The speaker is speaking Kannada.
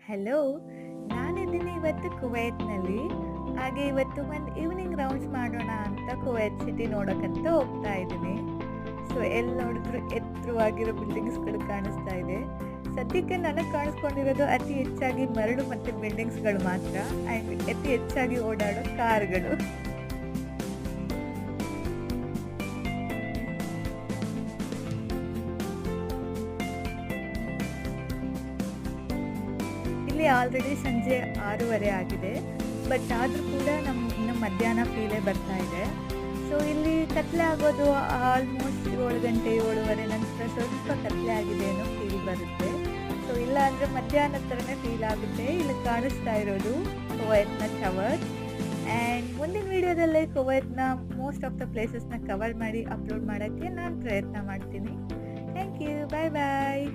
ಹಲೋ, ನಾನಿದ್ದೀನಿ ಇವತ್ತು ಕುವೈತ್ನಲ್ಲಿ. ಹಾಗೆ ಇವತ್ತು ಒಂದು ಈವ್ನಿಂಗ್ ರೌಂಡ್ಸ್ ಮಾಡೋಣ ಅಂತ ಕುವೈತ್ ಸಿಟಿ ನೋಡೋಕ್ಕಂತ ಹೋಗ್ತಾ ಇದ್ದೀನಿ. ಸೊ ಎಲ್ಲಿ ನೋಡಿದ್ರು ಎತ್ತರವಾಗಿರೋ ಬಿಲ್ಡಿಂಗ್ಸ್ಗಳು ಕಾಣಿಸ್ತಾ ಇದೆ. ಸದ್ಯಕ್ಕೆ ನನಗೆ ಕಾಣಿಸ್ಕೊಂಡಿರೋದು ಅತಿ ಹೆಚ್ಚಾಗಿ ಮರಳು ಮತ್ತು ಬಿಲ್ಡಿಂಗ್ಸ್ಗಳು ಮಾತ್ರ, ಆ್ಯಂಡ್ ಅತಿ ಹೆಚ್ಚಾಗಿ ಓಡಾಡೋ ಕಾರ್ಗಳು. ಇಲ್ಲಿ ಆಲ್ರೆಡಿ ಸಂಜೆ 6:30 ಆಗಿದೆ. ಬಟ್ ಆದರೂ ಕೂಡ ಇನ್ನು ಮಧ್ಯಾಹ್ನ ಫೀಲೇ ಬರ್ತಾ ಇದೆ. ಸೊ ಇಲ್ಲಿ ಕತ್ಲೆ ಆಗೋದು ಆಲ್ಮೋಸ್ಟ್ 7 ಗಂಟೆ 7:30 ನಂತರ ಸ್ವಲ್ಪ ಕತ್ಲೆ ಆಗಿದೆ ಅನ್ನೋ ಫೀಲ್ ಬರುತ್ತೆ. ಸೊ ಇಲ್ಲ ಅಂದರೆ ಮಧ್ಯಾಹ್ನದ ಥರನೇ ಫೀಲ್ ಆಗುತ್ತೆ. ಇಲ್ಲಿ ಕಾಣಿಸ್ತಾ ಇರೋದು ಕುವೈತ್ನ ಟವರ್. ಆ್ಯಂಡ್ ಮುಂದಿನ ವೀಡಿಯೋದಲ್ಲೇ ಕುವೈತ್ನ ಮೋಸ್ಟ್ ಆಫ್ ದ ಪ್ಲೇಸಸ್ನ ಕವರ್ ಮಾಡಿ ಅಪ್ಲೋಡ್ ಮಾಡೋಕ್ಕೆ ನಾನು ಪ್ರಯತ್ನ ಮಾಡ್ತೀನಿ. Thank you, bye bye.